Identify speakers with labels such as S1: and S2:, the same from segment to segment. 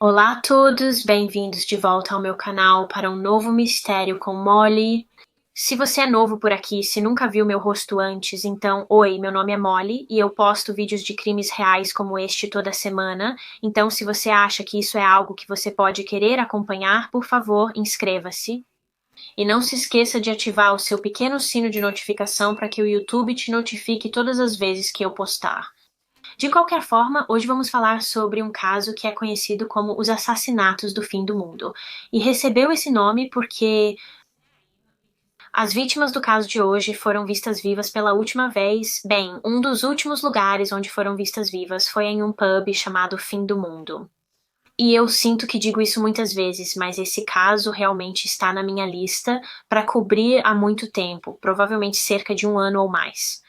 S1: Olá a todos, bem-vindos de volta ao meu canal para um novo mistério com Molly. Se você é novo por aqui, se nunca viu meu rosto antes, então, oi, meu nome é Molly e eu posto vídeos de crimes reais como este toda semana. Então, se você acha que isso é algo que você pode querer acompanhar, por favor, inscreva-se. E não se esqueça de ativar o seu pequeno sino de notificação para que o YouTube te notifique todas as vezes que eu postar. De qualquer forma, hoje vamos falar sobre um caso que é conhecido como os assassinatos do fim do mundo. E recebeu esse nome porque as vítimas do caso de hoje foram vistas vivas pela última vez. Bem, um dos últimos lugares onde foram vistas vivas foi em um pub chamado Fim do Mundo. E eu sinto que digo isso muitas vezes, mas esse caso realmente está na minha lista para cobrir há muito tempo, provavelmente cerca de um ano ou mais.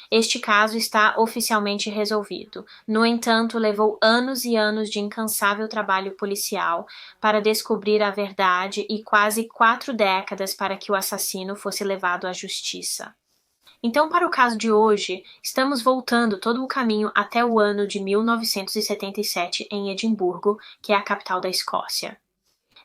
S1: Este caso está oficialmente resolvido. No entanto, levou anos e anos de incansável trabalho policial para descobrir a verdade e quase 4 décadas para que o assassino fosse levado à justiça. Então, para o caso de hoje, estamos voltando todo o caminho até o ano de 1977 em Edimburgo, que é a capital da Escócia.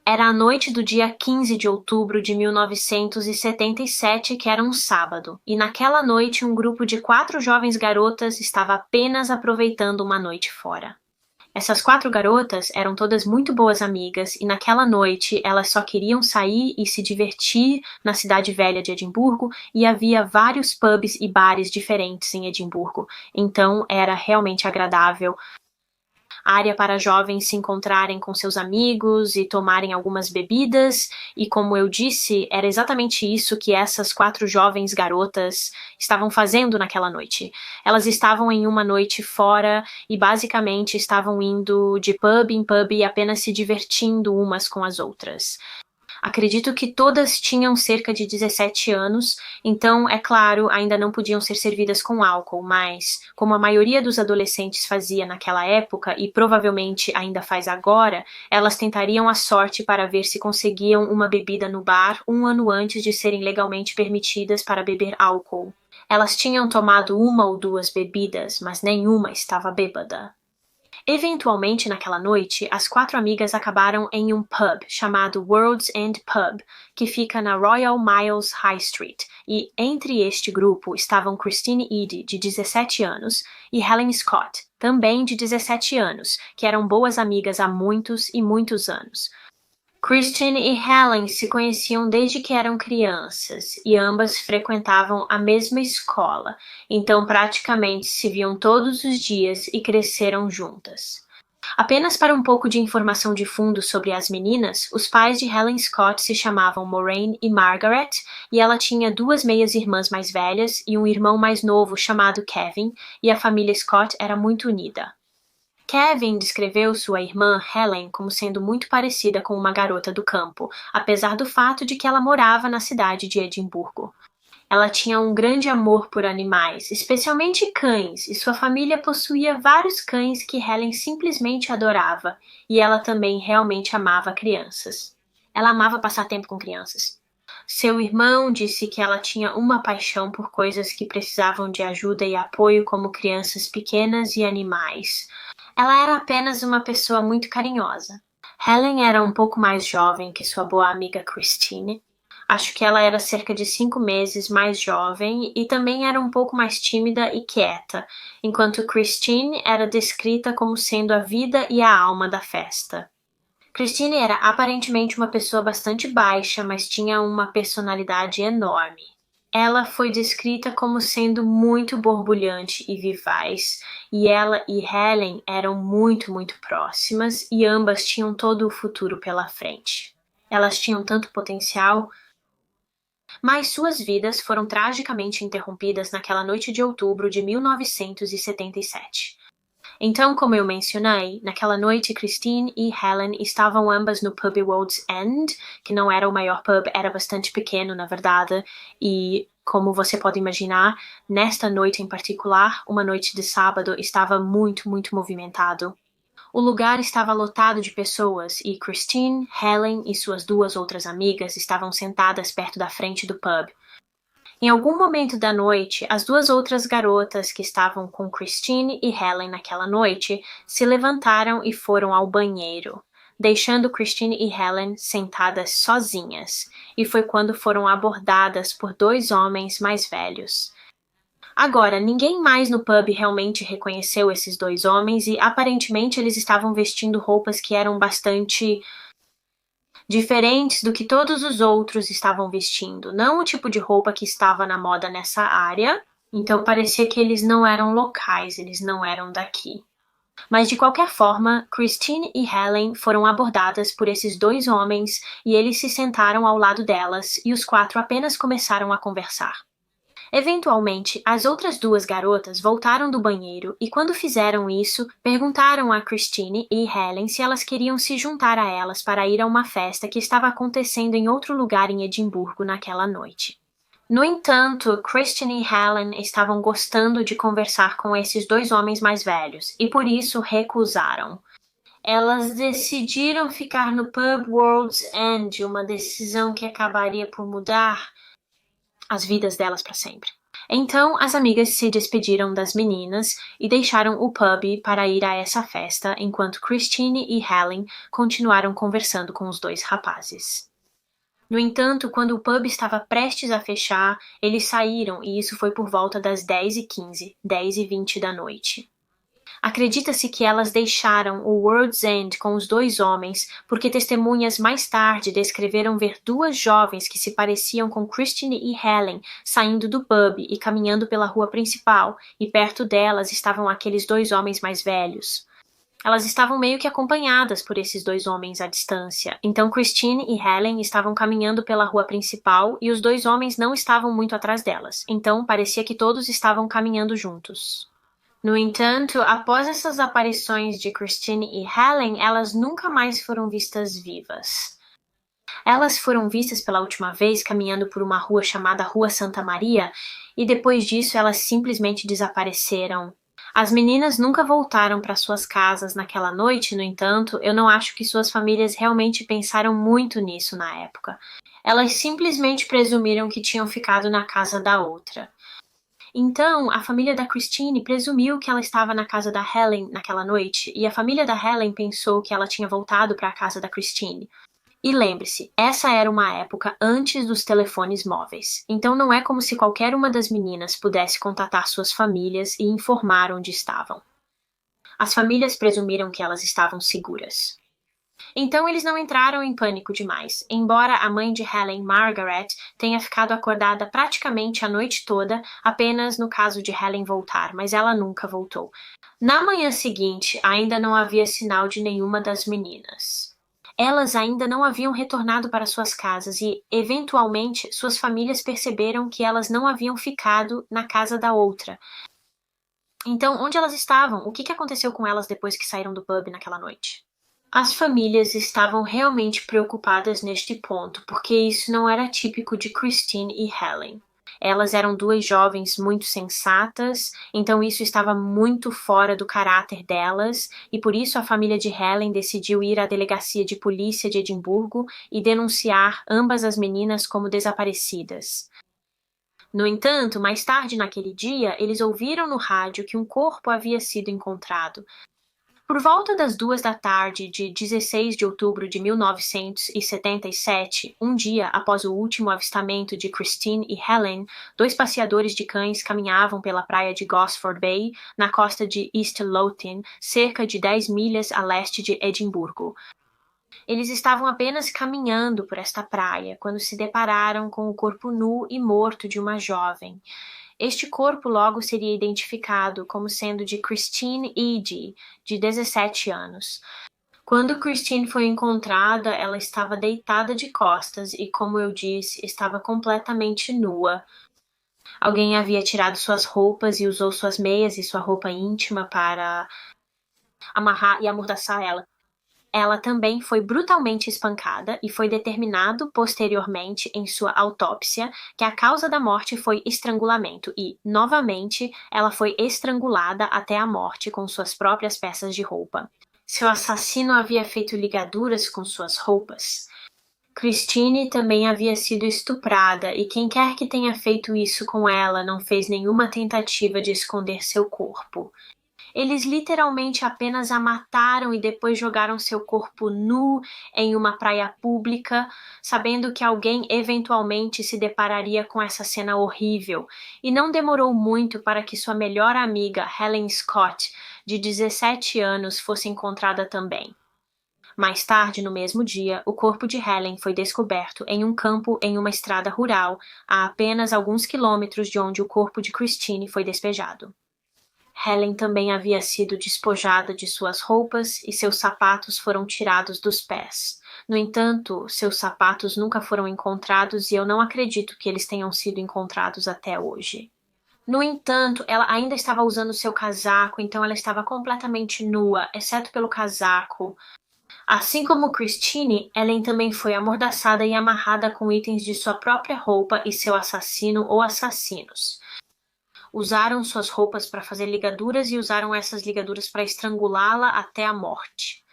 S1: Era a noite do dia 15 de outubro de 1977, que era um sábado, e naquela noite um grupo de 4 jovens garotas estava apenas aproveitando uma noite fora. Essas 4 garotas eram todas muito boas amigas e naquela noite elas só queriam sair e se divertir na cidade velha de Edimburgo e havia vários pubs e bares diferentes em Edimburgo, então era realmente agradável, área para jovens se encontrarem com seus amigos e tomarem algumas bebidas, e como eu disse, era exatamente isso que essas 4 jovens garotas estavam fazendo naquela noite. Elas estavam em uma noite fora e basicamente estavam indo de pub em pub e apenas se divertindo umas com as outras. Acredito que todas tinham cerca de 17 anos, então, é claro, ainda não podiam ser servidas com álcool, mas, como a maioria dos adolescentes fazia naquela época e provavelmente ainda faz agora, elas tentariam a sorte para ver se conseguiam uma bebida no bar um ano antes de serem legalmente permitidas para beber álcool. Elas tinham tomado 1 ou 2 bebidas, mas nenhuma estava bêbada. Eventualmente, naquela noite, as 4 amigas acabaram em um pub chamado World's End Pub, que fica na Royal Miles High Street, e entre este grupo estavam Christine Eady, de 17 anos, e Helen Scott, também de 17 anos, que eram boas amigas há muitos e muitos anos. Christine e Helen se conheciam desde que eram crianças e ambas frequentavam a mesma escola, então praticamente se viam todos os dias e cresceram juntas. Apenas para um pouco de informação de fundo sobre as meninas, os pais de Helen Scott se chamavam Maureen e Margaret, e ela tinha 2 meias-irmãs mais velhas e um irmão mais novo chamado Kevin, e a família Scott era muito unida. Kevin descreveu sua irmã Helen como sendo muito parecida com uma garota do campo, apesar do fato de que ela morava na cidade de Edimburgo. Ela tinha um grande amor por animais, especialmente cães, e sua família possuía vários cães que Helen simplesmente adorava, e ela também realmente amava crianças. Ela amava passar tempo com crianças. Seu irmão disse que ela tinha uma paixão por coisas que precisavam de ajuda e apoio, como crianças pequenas e animais. Ela era apenas uma pessoa muito carinhosa. Helen era um pouco mais jovem que sua boa amiga Christine. Acho que ela era cerca de 5 meses mais jovem e também era um pouco mais tímida e quieta, enquanto Christine era descrita como sendo a vida e a alma da festa. Christine era aparentemente uma pessoa bastante baixa, mas tinha uma personalidade enorme. Ela foi descrita como sendo muito borbulhante e vivaz, e ela e Helen eram muito, muito próximas e ambas tinham todo o futuro pela frente. Elas tinham tanto potencial, mas suas vidas foram tragicamente interrompidas naquela noite de outubro de 1977. Então, como eu mencionei, naquela noite Christine e Helen estavam ambas no pub World's End, que não era o maior pub, era bastante pequeno, na verdade, e como você pode imaginar, nesta noite em particular, uma noite de sábado, estava muito, muito movimentado. O lugar estava lotado de pessoas e Christine, Helen e suas 2 outras amigas estavam sentadas perto da frente do pub. Em algum momento da noite, as 2 outras garotas que estavam com Christine e Helen naquela noite se levantaram e foram ao banheiro. deixando Christine e Helen sentadas sozinhas, e foi quando foram abordadas por dois homens mais velhos. Agora, ninguém mais no pub realmente reconheceu esses dois homens e aparentemente eles estavam vestindo roupas que eram bastante diferentes do que todos os outros estavam vestindo. Não o tipo de roupa que estava na moda nessa área, então parecia que eles não eram locais, eles não eram daqui. Mas de qualquer forma, Christine e Helen foram abordadas por esses dois homens e eles se sentaram ao lado delas e os quatro apenas começaram a conversar. Eventualmente, as outras duas garotas voltaram do banheiro e quando fizeram isso, perguntaram a Christine e Helen se elas queriam se juntar a elas para ir a uma festa que estava acontecendo em outro lugar em Edimburgo naquela noite. No entanto, Christine e Helen estavam gostando de conversar com esses dois homens mais velhos e por isso recusaram. Elas decidiram ficar no pub World's End, uma decisão que acabaria por mudar as vidas delas para sempre. Então, as amigas se despediram das meninas e deixaram o pub para ir a essa festa, enquanto Christine e Helen continuaram conversando com os dois rapazes. No entanto, quando o pub estava prestes a fechar, eles saíram e isso foi por volta das 10h15, 10h20 da noite. Acredita-se que elas deixaram o World's End com os dois homens porque testemunhas mais tarde descreveram ver duas jovens que se pareciam com Christine e Helen saindo do pub e caminhando pela rua principal, e perto delas estavam aqueles dois homens mais velhos. Elas estavam meio que acompanhadas por esses dois homens à distância, então Christine e Helen estavam caminhando pela rua principal e os dois homens não estavam muito atrás delas, então parecia que todos estavam caminhando juntos. No entanto, após essas aparições de Christine e Helen, elas nunca mais foram vistas vivas. Elas foram vistas pela última vez caminhando por uma rua chamada Rua Santa Maria, e depois disso elas simplesmente desapareceram. As meninas nunca voltaram para suas casas naquela noite, no entanto, eu não acho que suas famílias realmente pensaram muito nisso na época. Elas simplesmente presumiram que tinham ficado na casa da outra. Então, a família da Christine presumiu que ela estava na casa da Helen naquela noite, e a família da Helen pensou que ela tinha voltado para a casa da Christine. E lembre-se, essa era uma época antes dos telefones móveis, então não é como se qualquer uma das meninas pudesse contatar suas famílias e informar onde estavam. As famílias presumiram que elas estavam seguras. Então eles não entraram em pânico demais, embora a mãe de Helen, Margaret, tenha ficado acordada praticamente a noite toda, apenas no caso de Helen voltar, mas ela nunca voltou. Na manhã seguinte, ainda não havia sinal de nenhuma das meninas. Elas ainda não haviam retornado para suas casas e, eventualmente, suas famílias perceberam que elas não haviam ficado na casa da outra. Então, onde elas estavam? O que aconteceu com elas depois que saíram do pub naquela noite? As famílias estavam realmente preocupadas neste ponto, porque isso não era típico de Christine e Helen. Elas eram duas jovens muito sensatas, então isso estava muito fora do caráter delas, e por isso a família de Helen decidiu ir à delegacia de polícia de Edimburgo e denunciar ambas as meninas como desaparecidas. No entanto, mais tarde naquele dia, eles ouviram no rádio que um corpo havia sido encontrado. Por volta das 2 da tarde de 16 de outubro de 1977, um dia após o último avistamento de Christine e Helen, dois passeadores de cães caminhavam pela praia de Gosford Bay, na costa de East Lothian, cerca de 10 milhas a leste de Edimburgo. Eles estavam apenas caminhando por esta praia quando se depararam com o corpo nu e morto de uma jovem. Este corpo logo seria identificado como sendo de Christine Eady, de 17 anos. Quando Christine foi encontrada, ela estava deitada de costas e, como eu disse, estava completamente nua. Alguém havia tirado suas roupas e usou suas meias e sua roupa íntima para amarrar e amordaçar ela. Ela também foi brutalmente espancada e foi determinado posteriormente em sua autópsia que a causa da morte foi estrangulamento e, novamente, ela foi estrangulada até a morte com suas próprias peças de roupa. Seu assassino havia feito ligaduras com suas roupas. Christine também havia sido estuprada e quem quer que tenha feito isso com ela não fez nenhuma tentativa de esconder seu corpo. Eles literalmente apenas a mataram e depois jogaram seu corpo nu em uma praia pública, sabendo que alguém eventualmente se depararia com essa cena horrível. E não demorou muito para que sua melhor amiga, Helen Scott, de 17 anos, fosse encontrada também. Mais tarde, no mesmo dia, o corpo de Helen foi descoberto em um campo em uma estrada rural, a apenas alguns quilômetros de onde o corpo de Christine foi despejado. Helen também havia sido despojada de suas roupas e seus sapatos foram tirados dos pés. No entanto, seus sapatos nunca foram encontrados e eu não acredito que eles tenham sido encontrados até hoje. No entanto, ela ainda estava usando seu casaco, então ela estava completamente nua, exceto pelo casaco. Assim como Christine, Ellen também foi amordaçada e amarrada com itens de sua própria roupa e seu assassino ou assassinos. Usaram suas roupas para fazer ligaduras e usaram essas ligaduras para estrangulá-la até a morte.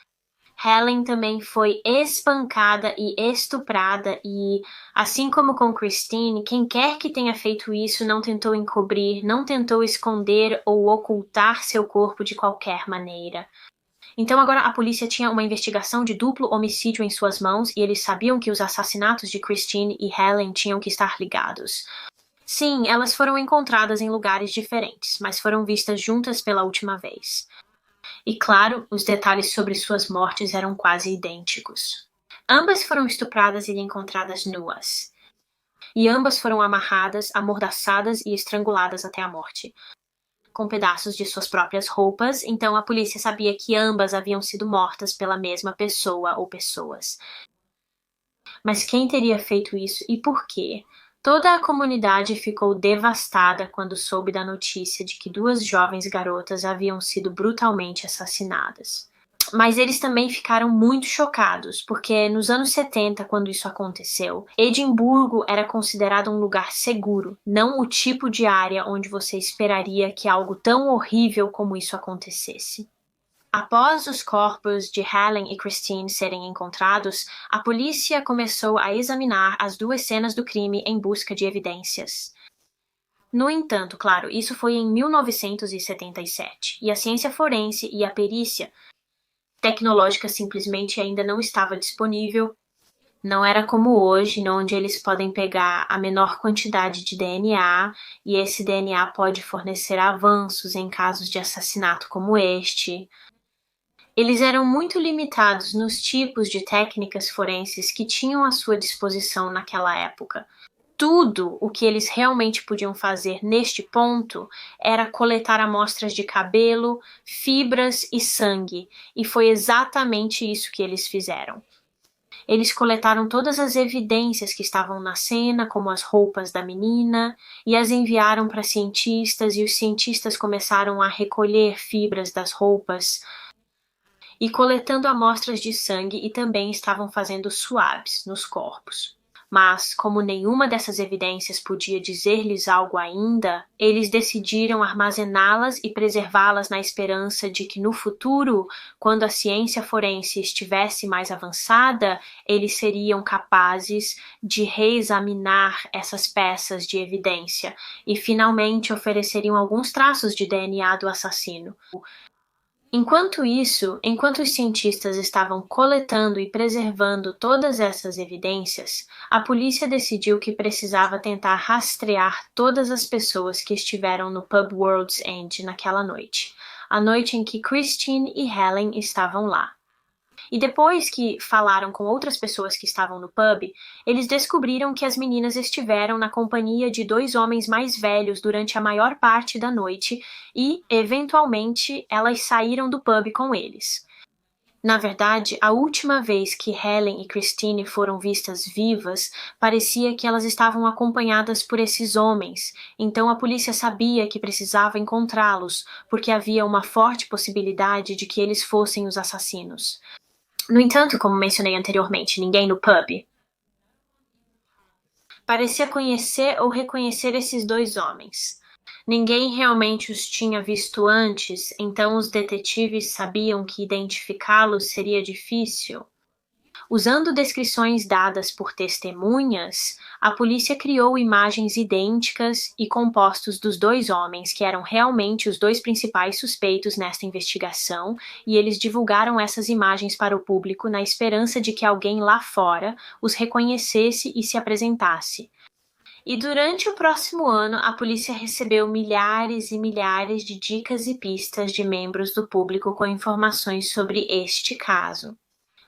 S1: Helen também foi espancada e estuprada e, assim como com Christine, quem quer que tenha feito isso não tentou encobrir, não tentou esconder ou ocultar seu corpo de qualquer maneira. Então agora a polícia tinha uma investigação de duplo homicídio em suas mãos e eles sabiam que os assassinatos de Christine e Helen tinham que estar ligados. Sim, elas foram encontradas em lugares diferentes, mas foram vistas juntas pela última vez. E claro, os detalhes sobre suas mortes eram quase idênticos. Ambas foram estupradas e encontradas nuas. E ambas foram amarradas, amordaçadas e estranguladas até a morte, com pedaços de suas próprias roupas, então a polícia sabia que ambas haviam sido mortas pela mesma pessoa ou pessoas. Mas quem teria feito isso e por quê? Toda a comunidade ficou devastada quando soube da notícia de que duas jovens garotas haviam sido brutalmente assassinadas. Mas eles também ficaram muito chocados, porque nos anos 70, quando isso aconteceu, Edimburgo era considerado um lugar seguro, não o tipo de área onde você esperaria que algo tão horrível como isso acontecesse. Após os corpos de Helen e Christine serem encontrados, a polícia começou a examinar as duas cenas do crime em busca de evidências. No entanto, claro, isso foi em 1977, e a ciência forense e a perícia tecnológica simplesmente ainda não estava disponível. Não era como hoje, onde eles podem pegar a menor quantidade de DNA e esse DNA pode fornecer avanços em casos de assassinato como este. Eles eram muito limitados nos tipos de técnicas forenses que tinham à sua disposição naquela época. Tudo o que eles realmente podiam fazer neste ponto era coletar amostras de cabelo, fibras e sangue, e foi exatamente isso que eles fizeram. Eles coletaram todas as evidências que estavam na cena, como as roupas da menina, e as enviaram para cientistas, e os cientistas começaram a recolher fibras das roupas e coletando amostras de sangue e também estavam fazendo swabs nos corpos. Mas, como nenhuma dessas evidências podia dizer-lhes algo ainda, eles decidiram armazená-las e preservá-las na esperança de que no futuro, quando a ciência forense estivesse mais avançada, eles seriam capazes de reexaminar essas peças de evidência e finalmente ofereceriam alguns traços de DNA do assassino. Enquanto os cientistas estavam coletando e preservando todas essas evidências, a polícia decidiu que precisava tentar rastrear todas as pessoas que estiveram no pub World's End naquela noite, a noite em que Christine e Helen estavam lá. E depois que falaram com outras pessoas que estavam no pub, eles descobriram que as meninas estiveram na companhia de dois homens mais velhos durante a maior parte da noite e, eventualmente, elas saíram do pub com eles. Na verdade, a última vez que Helen e Christine foram vistas vivas, parecia que elas estavam acompanhadas por esses homens, então a polícia sabia que precisava encontrá-los, porque havia uma forte possibilidade de que eles fossem os assassinos. No entanto, como mencionei anteriormente, ninguém no pub parecia conhecer ou reconhecer esses dois homens. Ninguém realmente os tinha visto antes, então os detetives sabiam que identificá-los seria difícil. Usando descrições dadas por testemunhas, a polícia criou imagens idênticas e compostos dos dois homens, que eram realmente os dois principais suspeitos nesta investigação, e eles divulgaram essas imagens para o público na esperança de que alguém lá fora os reconhecesse e se apresentasse. E durante o próximo ano, a polícia recebeu milhares e milhares de dicas e pistas de membros do público com informações sobre este caso.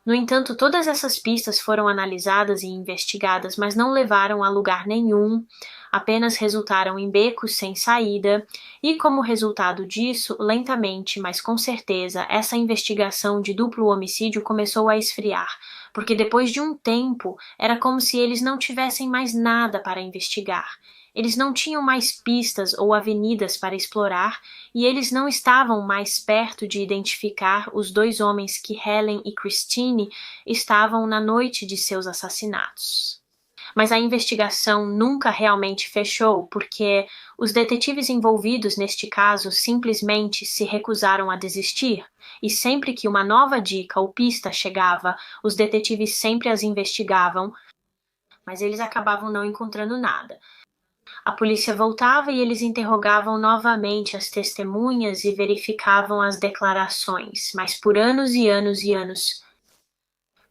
S1: No entanto, todas essas pistas foram analisadas e investigadas, mas não levaram a lugar nenhum, apenas resultaram em becos sem saída, e como resultado disso, lentamente, mas com certeza, essa investigação de duplo homicídio começou a esfriar, porque depois de um tempo, era como se eles não tivessem mais nada para investigar. Eles não tinham mais pistas ou avenidas para explorar, e eles não estavam mais perto de identificar os dois homens que Helen e Christine estavam na noite de seus assassinatos. Mas a investigação nunca realmente fechou, porque os detetives envolvidos neste caso simplesmente se recusaram a desistir, e sempre que uma nova dica ou pista chegava, os detetives sempre as investigavam, mas eles acabavam não encontrando nada. A polícia voltava e eles interrogavam novamente as testemunhas e verificavam as declarações, mas por anos e anos e anos,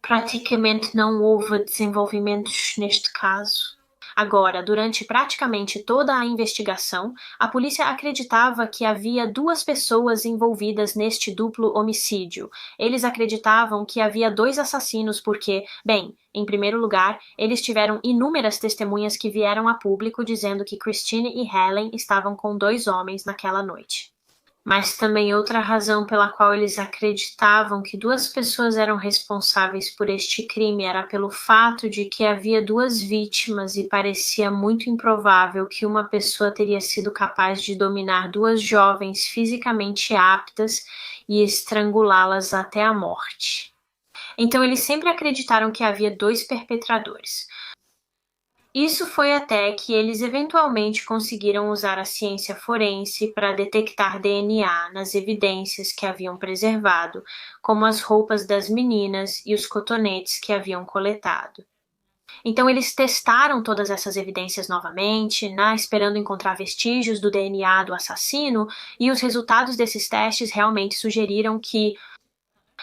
S1: praticamente não houve desenvolvimentos neste caso. Agora, durante praticamente toda a investigação, a polícia acreditava que havia duas pessoas envolvidas neste duplo homicídio. Eles acreditavam que havia dois assassinos porque, bem, em primeiro lugar, eles tiveram inúmeras testemunhas que vieram a público dizendo que Christine e Helen estavam com dois homens naquela noite. Mas também outra razão pela qual eles acreditavam que duas pessoas eram responsáveis por este crime era pelo fato de que havia duas vítimas e parecia muito improvável que uma pessoa teria sido capaz de dominar duas jovens fisicamente aptas e estrangulá-las até a morte. Então eles sempre acreditaram que havia dois perpetradores. Isso foi até que eles eventualmente conseguiram usar a ciência forense para detectar DNA nas evidências que haviam preservado, como as roupas das meninas e os cotonetes que haviam coletado. Então eles testaram todas essas evidências novamente, esperando encontrar vestígios do DNA do assassino, e os resultados desses testes realmente sugeriram que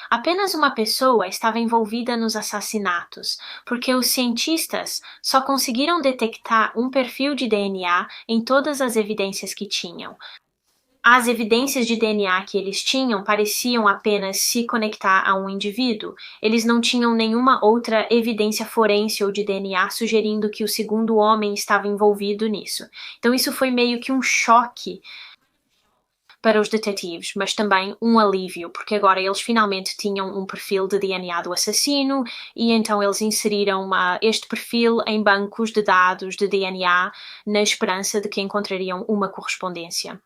S1: apenas uma pessoa estava envolvida nos assassinatos, porque os cientistas só conseguiram detectar um perfil de DNA em todas as evidências que tinham. As evidências de DNA que eles tinham pareciam apenas se conectar a um indivíduo. Eles não tinham nenhuma outra evidência forense ou de DNA sugerindo que o segundo homem estava envolvido nisso. Então isso foi meio que um choque para os detetives, mas também um alívio, porque agora eles finalmente tinham um perfil de DNA do assassino e então eles inseriram este perfil em bancos de dados de DNA na esperança de que encontrariam uma correspondência.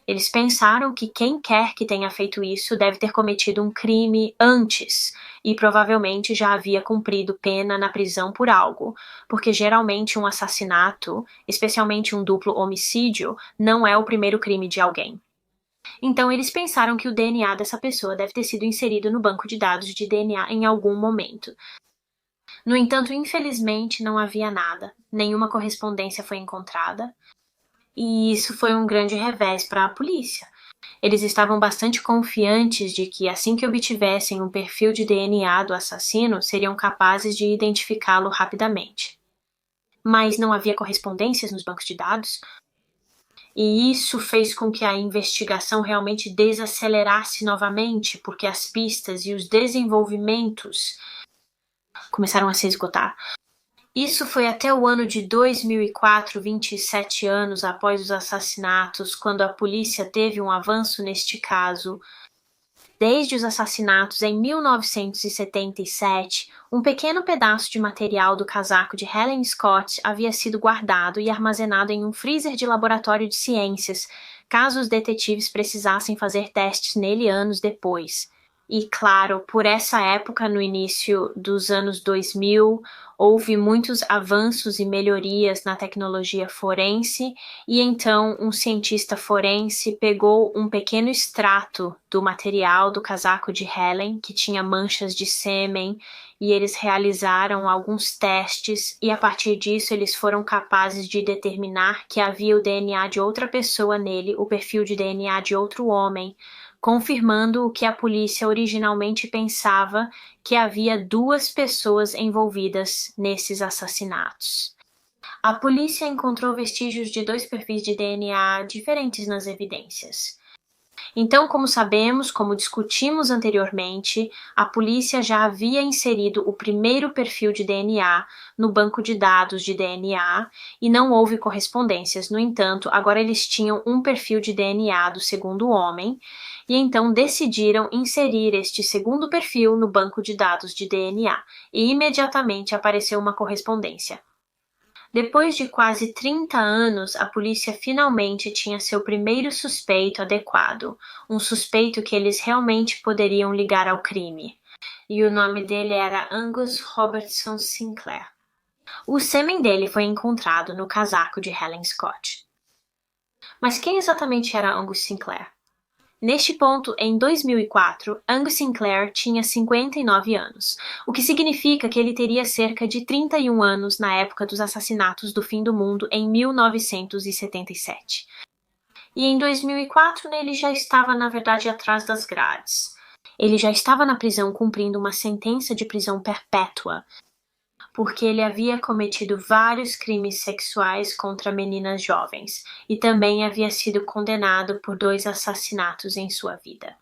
S1: Eles pensaram que quem quer que tenha feito isso deve ter cometido um crime antes e provavelmente já havia cumprido pena na prisão por algo, porque geralmente um assassinato, especialmente um duplo homicídio, não é o primeiro crime de alguém. Então eles pensaram que o DNA dessa pessoa deve ter sido inserido no banco de dados de DNA em algum momento. No entanto, infelizmente não havia nada, nenhuma correspondência foi encontrada, e isso foi um grande revés para a polícia. Eles estavam bastante confiantes de que assim que obtivessem um perfil de DNA do assassino, seriam capazes de identificá-lo rapidamente. Mas não havia correspondências nos bancos de dados, e isso fez com que a investigação realmente desacelerasse novamente, porque as pistas e os desenvolvimentos começaram a se esgotar. Isso foi até o ano de 2004, 27 anos após os assassinatos, quando a polícia teve um avanço neste caso. Desde os assassinatos em 1977, um pequeno pedaço de material do casaco de Helen Scott havia sido guardado e armazenado em um freezer de laboratório de ciências, caso os detetives precisassem fazer testes nele anos depois. E, claro, por essa época, no início dos anos 2000, houve muitos avanços e melhorias na tecnologia forense, e então um cientista forense pegou um pequeno extrato do material do casaco de Helen, que tinha manchas de sêmen, e eles realizaram alguns testes, e a partir disso eles foram capazes de determinar que havia o DNA de outra pessoa nele, o perfil de DNA de outro homem, confirmando o que a polícia originalmente pensava, que havia 2 pessoas envolvidas nesses assassinatos. A polícia encontrou vestígios de 2 perfis de DNA diferentes nas evidências. Então, como sabemos, como discutimos anteriormente, a polícia já havia inserido o primeiro perfil de DNA no banco de dados de DNA e não houve correspondências. No entanto, agora eles tinham um perfil de DNA do segundo homem e então decidiram inserir este segundo perfil no banco de dados de DNA e imediatamente apareceu uma correspondência. Depois de quase 30 anos, a polícia finalmente tinha seu primeiro suspeito adequado, um suspeito que eles realmente poderiam ligar ao crime. E o nome dele era Angus Robertson Sinclair. O sêmen dele foi encontrado no casaco de Helen Scott. Mas quem exatamente era Angus Sinclair? Neste ponto, em 2004, Angus Sinclair tinha 59 anos, o que significa que ele teria cerca de 31 anos na época dos assassinatos do fim do mundo em 1977. E em 2004, ele já estava, na verdade, atrás das grades. Ele já estava na prisão cumprindo uma sentença de prisão perpétua, porque ele havia cometido vários crimes sexuais contra meninas jovens e também havia sido condenado por 2 assassinatos em sua vida.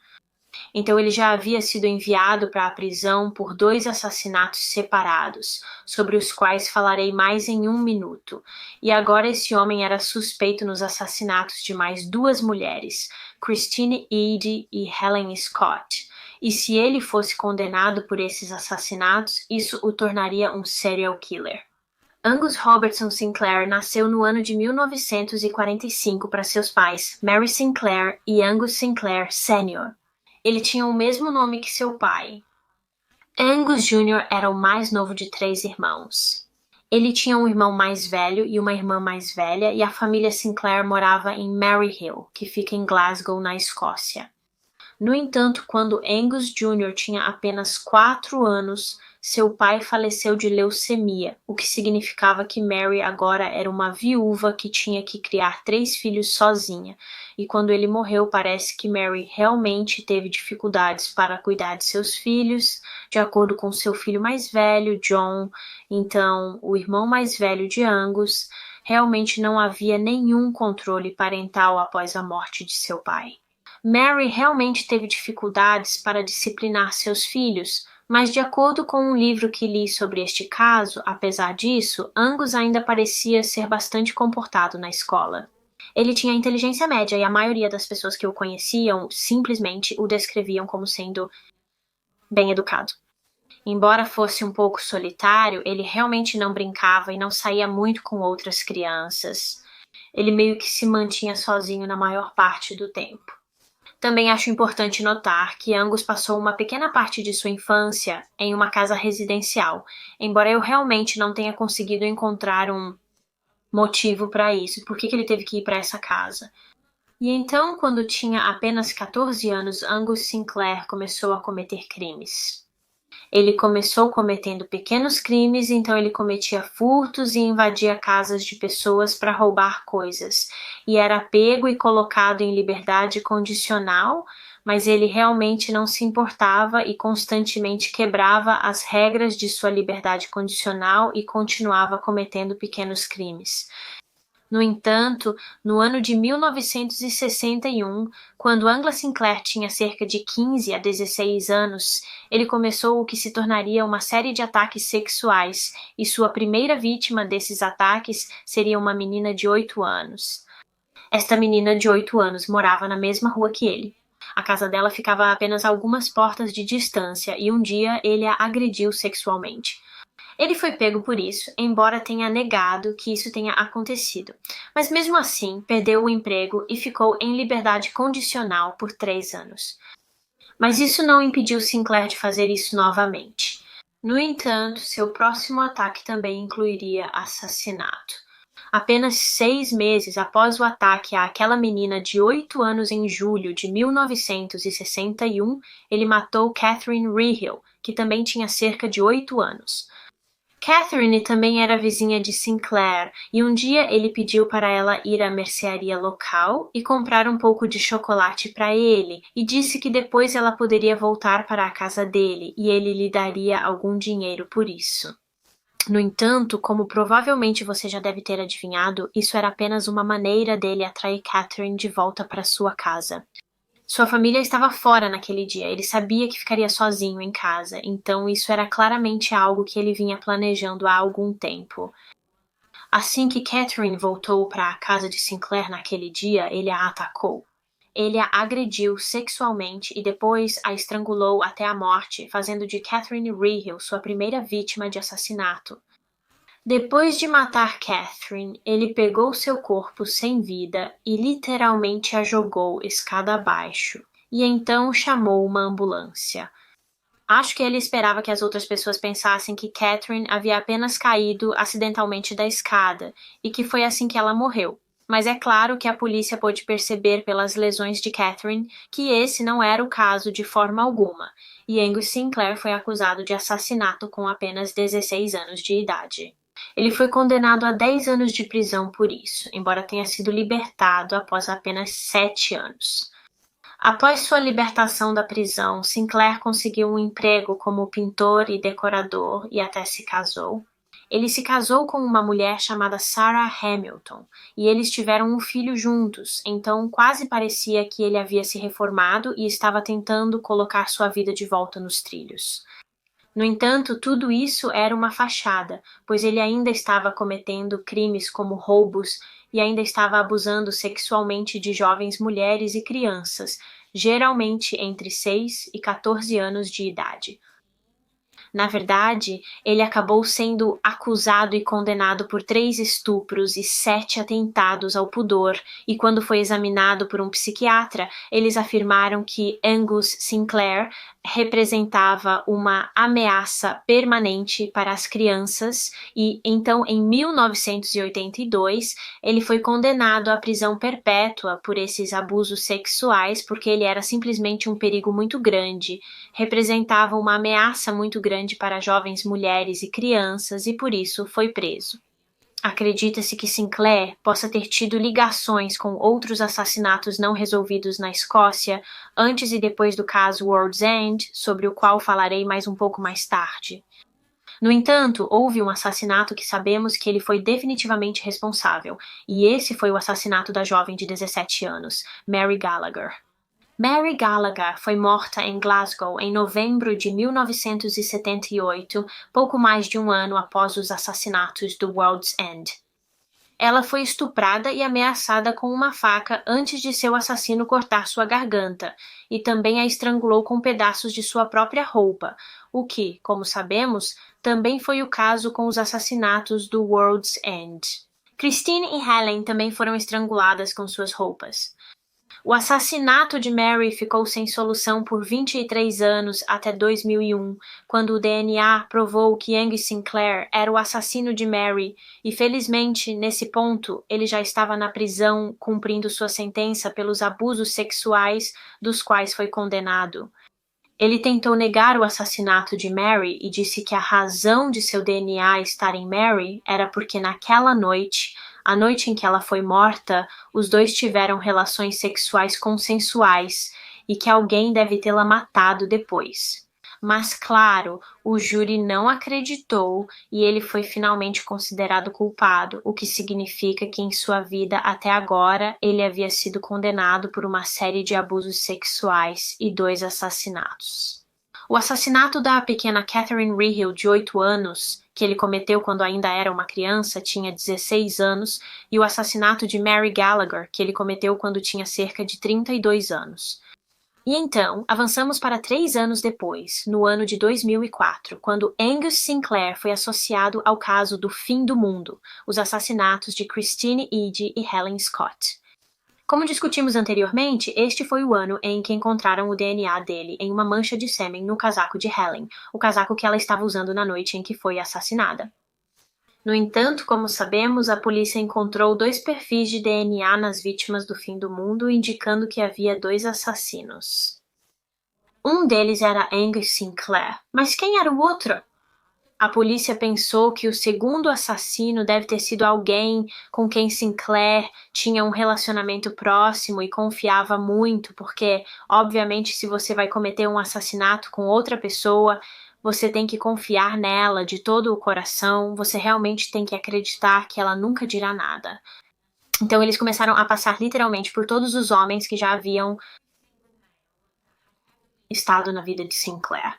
S1: Então ele já havia sido enviado para a prisão por 2 assassinatos separados, sobre os quais falarei mais em 1 minuto. E agora esse homem era suspeito nos assassinatos de mais 2 mulheres, Christine Eady e Helen Scott. E se ele fosse condenado por esses assassinatos, isso o tornaria um serial killer. Angus Robertson Sinclair nasceu no ano de 1945 para seus pais, Mary Sinclair e Angus Sinclair Sr. Ele tinha o mesmo nome que seu pai. Angus Jr. era o mais novo de 3 irmãos. Ele tinha um irmão mais velho e uma irmã mais velha, e a família Sinclair morava em Maryhill, que fica em Glasgow, na Escócia. No entanto, quando Angus Jr. tinha apenas 4 anos, seu pai faleceu de leucemia, o que significava que Mary agora era uma viúva que tinha que criar 3 filhos sozinha, e quando ele morreu parece que Mary realmente teve dificuldades para cuidar de seus filhos, de acordo com seu filho mais velho, John. Então, o irmão mais velho de Angus, realmente não havia nenhum controle parental após a morte de seu pai. Mary realmente teve dificuldades para disciplinar seus filhos, mas de acordo com um livro que li sobre este caso, apesar disso, Angus ainda parecia ser bastante comportado na escola. Ele tinha inteligência média e a maioria das pessoas que o conheciam simplesmente o descreviam como sendo bem educado. Embora fosse um pouco solitário, ele realmente não brincava e não saía muito com outras crianças. Ele meio que se mantinha sozinho na maior parte do tempo. Também acho importante notar que Angus passou uma pequena parte de sua infância em uma casa residencial, embora eu realmente não tenha conseguido encontrar um motivo para isso, por que ele teve que ir para essa casa. E então, quando tinha apenas 14 anos, Angus Sinclair começou a cometer crimes. Ele começou cometendo pequenos crimes, então ele cometia furtos e invadia casas de pessoas para roubar coisas. E era pego e colocado em liberdade condicional, mas ele realmente não se importava e constantemente quebrava as regras de sua liberdade condicional e continuava cometendo pequenos crimes. No entanto, no ano de 1961, quando Angus Sinclair tinha cerca de 15 a 16 anos, ele começou o que se tornaria uma série de ataques sexuais, e sua primeira vítima desses ataques seria uma menina de 8 anos. Esta menina de 8 anos morava na mesma rua que ele. A casa dela ficava a apenas algumas portas de distância e um dia ele a agrediu sexualmente. Ele foi pego por isso, embora tenha negado que isso tenha acontecido. Mas mesmo assim, perdeu o emprego e ficou em liberdade condicional por 3 anos. Mas isso não impediu Sinclair de fazer isso novamente. No entanto, seu próximo ataque também incluiria assassinato. Apenas 6 meses após o ataque àquela menina de 8 anos em julho de 1961, ele matou Catherine Rehill, que também tinha cerca de 8 anos. Catherine também era vizinha de Sinclair, e um dia ele pediu para ela ir à mercearia local e comprar um pouco de chocolate para ele, e disse que depois ela poderia voltar para a casa dele e ele lhe daria algum dinheiro por isso. No entanto, como provavelmente você já deve ter adivinhado, isso era apenas uma maneira dele atrair Catherine de volta para sua casa. Sua família estava fora naquele dia, ele sabia que ficaria sozinho em casa, então isso era claramente algo que ele vinha planejando há algum tempo. Assim que Catherine voltou para a casa de Sinclair naquele dia, ele a atacou. Ele a agrediu sexualmente e depois a estrangulou até a morte, fazendo de Catherine Rehill sua primeira vítima de assassinato. Depois de matar Catherine, ele pegou seu corpo sem vida e literalmente a jogou escada abaixo, e então chamou uma ambulância. Acho que ele esperava que as outras pessoas pensassem que Catherine havia apenas caído acidentalmente da escada, e que foi assim que ela morreu. Mas é claro que a polícia pôde perceber pelas lesões de Catherine que esse não era o caso de forma alguma, e Angus Sinclair foi acusado de assassinato com apenas 16 anos de idade. Ele foi condenado a 10 anos de prisão por isso, embora tenha sido libertado após apenas 7 anos. Após sua libertação da prisão, Sinclair conseguiu um emprego como pintor e decorador e até se casou. Ele se casou com uma mulher chamada Sarah Hamilton, e eles tiveram um filho juntos, então quase parecia que ele havia se reformado e estava tentando colocar sua vida de volta nos trilhos. No entanto, tudo isso era uma fachada, pois ele ainda estava cometendo crimes como roubos e ainda estava abusando sexualmente de jovens mulheres e crianças, geralmente entre 6 e 14 anos de idade. Na verdade, ele acabou sendo acusado e condenado por 3 estupros e 7 atentados ao pudor, e quando foi examinado por um psiquiatra, eles afirmaram que Angus Sinclair representava uma ameaça permanente para as crianças e, então, em 1982, ele foi condenado à prisão perpétua por esses abusos sexuais porque ele era simplesmente um perigo muito grande, representava uma ameaça muito grande para jovens mulheres e crianças e por isso foi preso. Acredita-se que Sinclair possa ter tido ligações com outros assassinatos não resolvidos na Escócia antes e depois do caso World's End, sobre o qual falarei mais um pouco mais tarde. No entanto, houve um assassinato que sabemos que ele foi definitivamente responsável, e esse foi o assassinato da jovem de 17 anos, Mary Gallagher. Mary Gallagher foi morta em Glasgow em novembro de 1978, pouco mais de um ano após os assassinatos do World's End. Ela foi estuprada e ameaçada com uma faca antes de seu assassino cortar sua garganta, e também a estrangulou com pedaços de sua própria roupa, o que, como sabemos, também foi o caso com os assassinatos do World's End. Christine e Helen também foram estranguladas com suas roupas. O assassinato de Mary ficou sem solução por 23 anos até 2001, quando o DNA provou que Angus Sinclair era o assassino de Mary, e felizmente, nesse ponto, ele já estava na prisão cumprindo sua sentença pelos abusos sexuais dos quais foi condenado. Ele tentou negar o assassinato de Mary e disse que a razão de seu DNA estar em Mary era porque naquela noite, a noite em que ela foi morta, os dois tiveram relações sexuais consensuais e que alguém deve tê-la matado depois. Mas, claro, o júri não acreditou e ele foi finalmente considerado culpado, o que significa que em sua vida até agora ele havia sido condenado por uma série de abusos sexuais e 2 assassinatos. O assassinato da pequena Catherine Rehill, de 8 anos, que ele cometeu quando ainda era uma criança, tinha 16 anos, e o assassinato de Mary Gallagher, que ele cometeu quando tinha cerca de 32 anos. E então, avançamos para 3 anos depois, no ano de 2004, quando Angus Sinclair foi associado ao caso do fim do mundo, os assassinatos de Christine Eady e Helen Scott. Como discutimos anteriormente, este foi o ano em que encontraram o DNA dele em uma mancha de sêmen no casaco de Helen, o casaco que ela estava usando na noite em que foi assassinada. No entanto, como sabemos, a polícia encontrou 2 perfis de DNA nas vítimas do fim do mundo, indicando que havia 2 assassinos. Um deles era Angus Sinclair, mas quem era o outro? A polícia pensou que o segundo assassino deve ter sido alguém com quem Sinclair tinha um relacionamento próximo e confiava muito, porque, obviamente, se você vai cometer um assassinato com outra pessoa, você tem que confiar nela de todo o coração, você realmente tem que acreditar que ela nunca dirá nada. Então eles começaram a passar literalmente por todos os homens que já haviam estado na vida de Sinclair.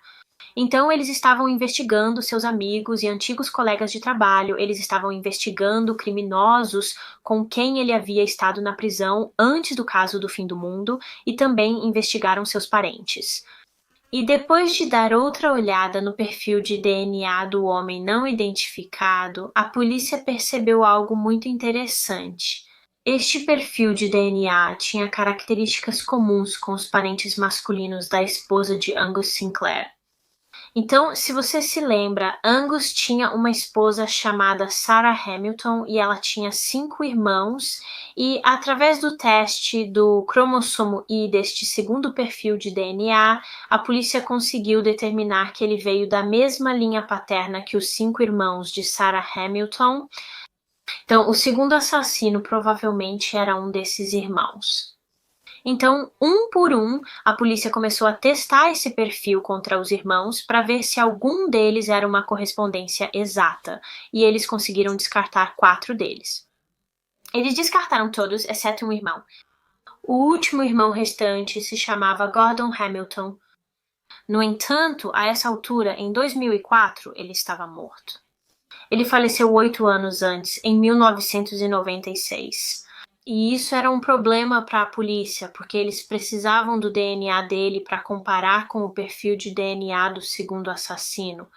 S1: Então eles estavam investigando seus amigos e antigos colegas de trabalho, eles estavam investigando criminosos com quem ele havia estado na prisão antes do caso do fim do mundo e também investigaram seus parentes. E depois de dar outra olhada no perfil de DNA do homem não identificado, a polícia percebeu algo muito interessante. Este perfil de DNA tinha características comuns com os parentes masculinos da esposa de Angus Sinclair. Então, se você se lembra, Angus tinha uma esposa chamada Sarah Hamilton e ela tinha 5 irmãos e através do teste do cromossomo I deste segundo perfil de DNA, a polícia conseguiu determinar que ele veio da mesma linha paterna que os 5 irmãos de Sarah Hamilton. Então, o segundo assassino provavelmente era um desses irmãos. Então, um por um, a polícia começou a testar esse perfil contra os irmãos para ver se algum deles era uma correspondência exata, e eles conseguiram descartar 4 deles. Eles descartaram todos, exceto um irmão. O último irmão restante se chamava Gordon Hamilton. No entanto, a essa altura, em 2004, ele estava morto. Ele faleceu 8 anos antes, em 1996. E isso era um problema para a polícia, porque eles precisavam do DNA dele para comparar com o perfil de DNA do segundo assassino.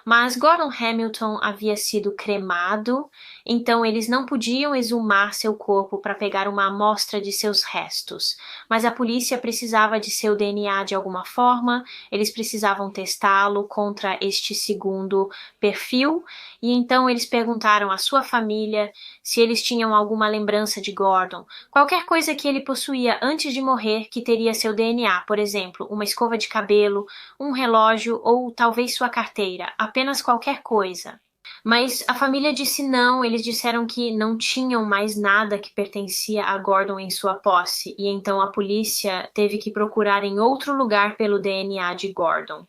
S1: Mas Gordon Hamilton havia sido cremado, então eles não podiam exumar seu corpo para pegar uma amostra de seus restos. Mas a polícia precisava de seu DNA de alguma forma, eles precisavam testá-lo contra este segundo perfil, e então eles perguntaram à sua família se eles tinham alguma lembrança de Gordon, qualquer coisa que ele possuía antes de morrer que teria seu DNA, por exemplo, uma escova de cabelo, um relógio ou talvez sua carteira, apenas qualquer coisa. Mas a família disse não, eles disseram que não tinham mais nada que pertencia a Gordon em sua posse, e então a polícia teve que procurar em outro lugar pelo DNA de Gordon.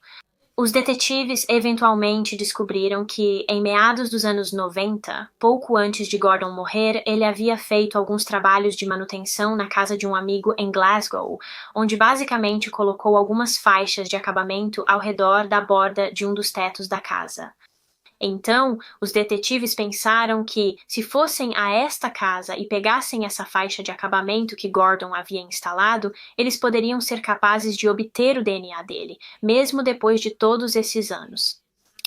S1: Os detetives eventualmente descobriram que, em meados dos anos 90, pouco antes de Gordon morrer, ele havia feito alguns trabalhos de manutenção na casa de um amigo em Glasgow, onde basicamente colocou algumas faixas de acabamento ao redor da borda de um dos tetos da casa. Então, os detetives pensaram que, se fossem a esta casa e pegassem essa faixa de acabamento que Gordon havia instalado, eles poderiam ser capazes de obter o DNA dele, mesmo depois de todos esses anos.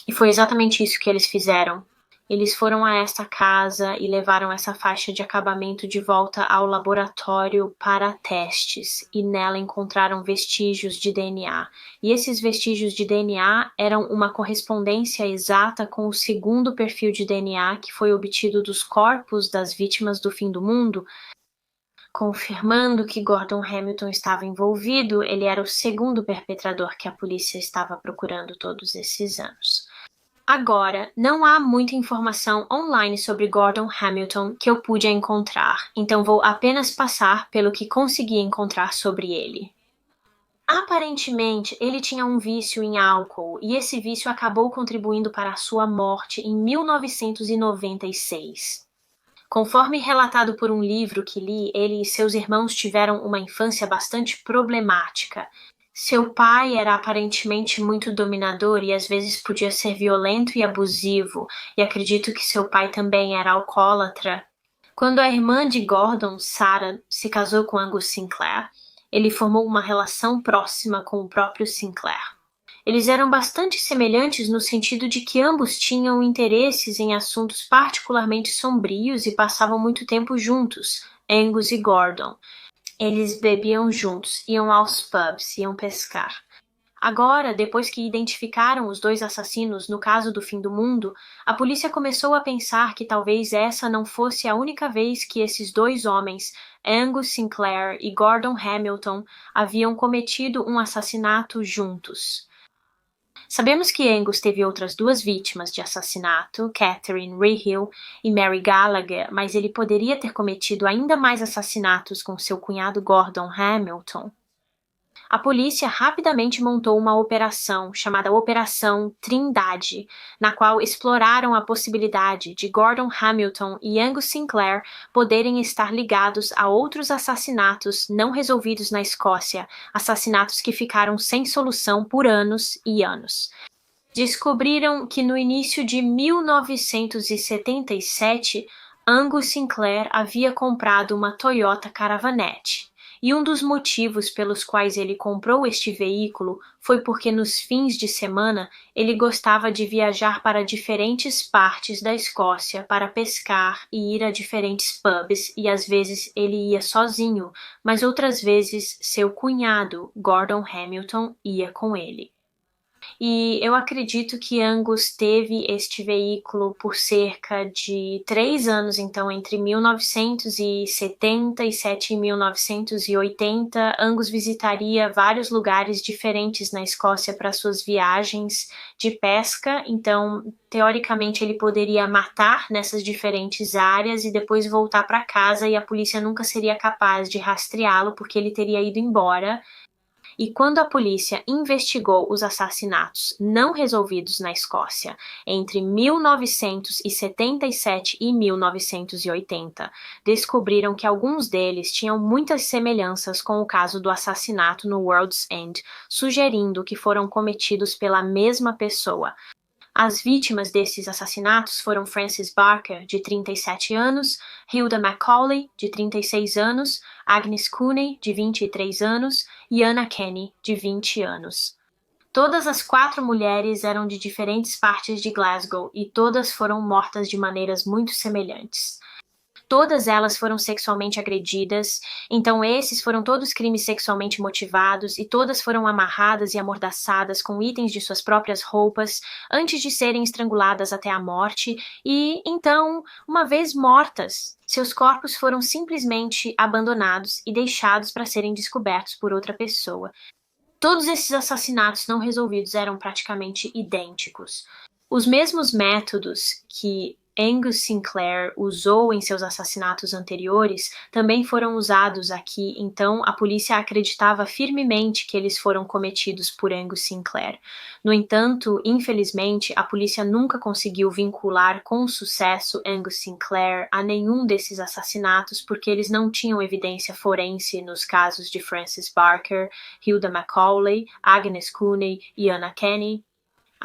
S1: E foi exatamente isso que eles fizeram. Eles foram a esta casa e levaram essa faixa de acabamento de volta ao laboratório para testes, e nela encontraram vestígios de DNA. E esses vestígios de DNA eram uma correspondência exata com o segundo perfil de DNA que foi obtido dos corpos das vítimas do fim do mundo, confirmando que Gordon Hamilton estava envolvido. Ele era o segundo perpetrador que a polícia estava procurando todos esses anos. Agora, não há muita informação online sobre Gordon Hamilton que eu pude encontrar, então vou apenas passar pelo que consegui encontrar sobre ele. Aparentemente, ele tinha um vício em álcool, e esse vício acabou contribuindo para a sua morte em 1996. Conforme relatado por um livro que li, ele e seus irmãos tiveram uma infância bastante problemática. Seu pai era aparentemente muito dominador e às vezes podia ser violento e abusivo, e acredito que seu pai também era alcoólatra. Quando a irmã de Gordon, Sarah, se casou com Angus Sinclair, ele formou uma relação próxima com o próprio Sinclair. Eles eram bastante semelhantes no sentido de que ambos tinham interesses em assuntos particularmente sombrios e passavam muito tempo juntos, Angus e Gordon. Eles bebiam juntos, iam aos pubs, iam pescar. Agora, depois que identificaram os dois assassinos no caso do fim do mundo, a polícia começou a pensar que talvez essa não fosse a única vez que esses dois homens, Angus Sinclair e Gordon Hamilton, haviam cometido um assassinato juntos. Sabemos que Angus teve outras duas vítimas de assassinato, Catherine Rehill e Mary Gallagher, mas ele poderia ter cometido ainda mais assassinatos com seu cunhado Gordon Hamilton. A polícia rapidamente montou uma operação chamada Operação Trindade, na qual exploraram a possibilidade de Gordon Hamilton e Angus Sinclair poderem estar ligados a outros assassinatos não resolvidos na Escócia, assassinatos que ficaram sem solução por anos e anos. Descobriram que no início de 1977, Angus Sinclair havia comprado uma Toyota Caravanette. E um dos motivos pelos quais ele comprou este veículo foi porque nos fins de semana ele gostava de viajar para diferentes partes da Escócia para pescar e ir a diferentes pubs, e às vezes ele ia sozinho, mas outras vezes seu cunhado, Gordon Hamilton, ia com ele. E eu acredito que Angus teve este veículo por cerca de 3 anos, então entre 1977 e 1980, Angus visitaria vários lugares diferentes na Escócia para suas viagens de pesca, então teoricamente ele poderia matar nessas diferentes áreas e depois voltar para casa e a polícia nunca seria capaz de rastreá-lo porque ele teria ido embora. E quando a polícia investigou os assassinatos não resolvidos na Escócia entre 1977 e 1980, descobriram que alguns deles tinham muitas semelhanças com o caso do assassinato no World's End, sugerindo que foram cometidos pela mesma pessoa. As vítimas desses assassinatos foram Frances Barker, de 37 anos, Hilda Macaulay, de 36 anos, Agnes Cooney, de 23 anos, e Anna Kenny, de 20 anos. Todas as 4 mulheres eram de diferentes partes de Glasgow e todas foram mortas de maneiras muito semelhantes. Todas elas foram sexualmente agredidas, então esses foram todos crimes sexualmente motivados e todas foram amarradas e amordaçadas com itens de suas próprias roupas antes de serem estranguladas até a morte e, então, uma vez mortas, seus corpos foram simplesmente abandonados e deixados para serem descobertos por outra pessoa. Todos esses assassinatos não resolvidos eram praticamente idênticos. Os mesmos métodos que Angus Sinclair usou em seus assassinatos anteriores também foram usados aqui, então a polícia acreditava firmemente que eles foram cometidos por Angus Sinclair. No entanto, infelizmente, a polícia nunca conseguiu vincular com sucesso Angus Sinclair a nenhum desses assassinatos porque eles não tinham evidência forense nos casos de Frances Barker, Hilda Macaulay, Agnes Cooney e Anna Kenny.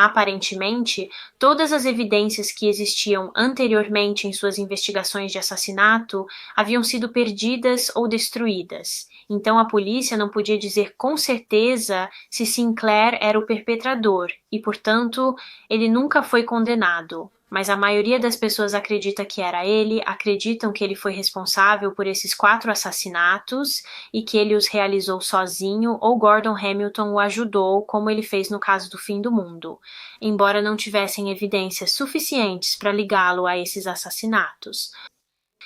S1: Aparentemente, todas as evidências que existiam anteriormente em suas investigações de assassinato haviam sido perdidas ou destruídas. Então a polícia não podia dizer com certeza se Sinclair era o perpetrador e, portanto, ele nunca foi condenado. Mas a maioria das pessoas acredita que era ele, acreditam que ele foi responsável por esses 4 assassinatos e que ele os realizou sozinho ou Gordon Hamilton o ajudou, como ele fez no caso do fim do mundo, embora não tivessem evidências suficientes para ligá-lo a esses assassinatos.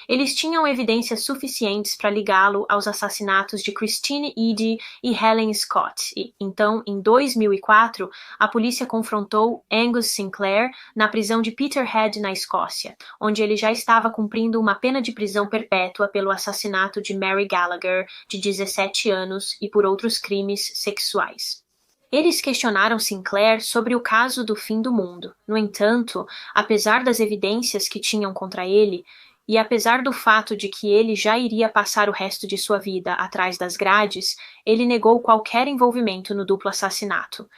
S1: Eles tinham evidências suficientes para ligá-lo aos assassinatos de Christine Eady e Helen Scott. E, então, em 2004, a polícia confrontou Angus Sinclair na prisão de Peterhead, na Escócia, onde ele já estava cumprindo uma pena de prisão perpétua pelo assassinato de Mary Gallagher, de 17 anos, e por outros crimes sexuais. Eles questionaram Sinclair sobre o caso do fim do mundo. No entanto, apesar das evidências que tinham contra ele, e apesar do fato de que ele já iria passar o resto de sua vida atrás das grades, ele negou qualquer envolvimento no duplo assassinato.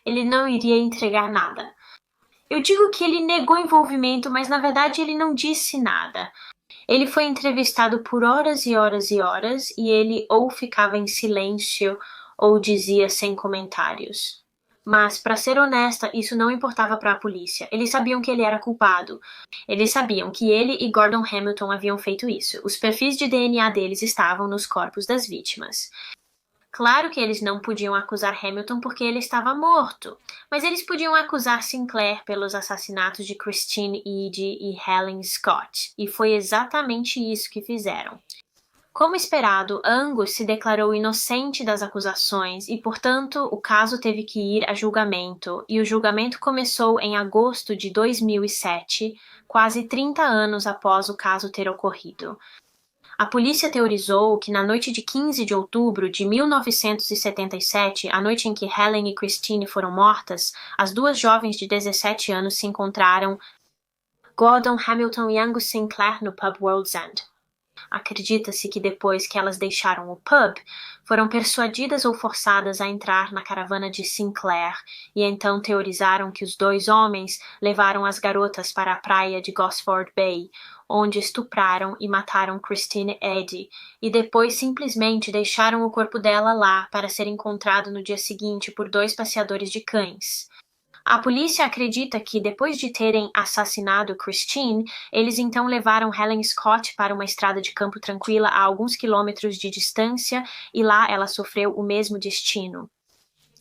S1: Ele não iria entregar nada. Eu digo que ele negou envolvimento, mas na verdade ele não disse nada. Ele foi entrevistado por horas e horas e horas, e ele ou ficava em silêncio ou dizia sem comentários. Mas, para ser honesta, isso não importava para a polícia. Eles sabiam que ele era culpado. Eles sabiam que ele e Gordon Hamilton haviam feito isso. Os perfis de DNA deles estavam nos corpos das vítimas. Claro que eles não podiam acusar Hamilton porque ele estava morto, mas eles podiam acusar Sinclair pelos assassinatos de Christine Edey e Helen Scott, e foi exatamente isso que fizeram. Como esperado, Angus se declarou inocente das acusações e, portanto, o caso teve que ir a julgamento, e o julgamento começou em agosto de 2007, quase 30 anos após o caso ter ocorrido. A polícia teorizou que na noite de 15 de outubro de 1977, a noite em que Helen e Christine foram mortas, as duas jovens de 17 anos se encontraram Gordon Hamilton e Angus Sinclair no pub World's End. Acredita-se que depois que elas deixaram o pub, foram persuadidas ou forçadas a entrar na caravana de Sinclair e então teorizaram que os dois homens levaram as garotas para a praia de Gosford Bay, onde estupraram e mataram Christine Edey e depois simplesmente deixaram o corpo dela lá para ser encontrado no dia seguinte por dois passeadores de cães. A polícia acredita que, depois de terem assassinado Christine, eles então levaram Helen Scott para uma estrada de campo tranquila a alguns quilômetros de distância e lá ela sofreu o mesmo destino.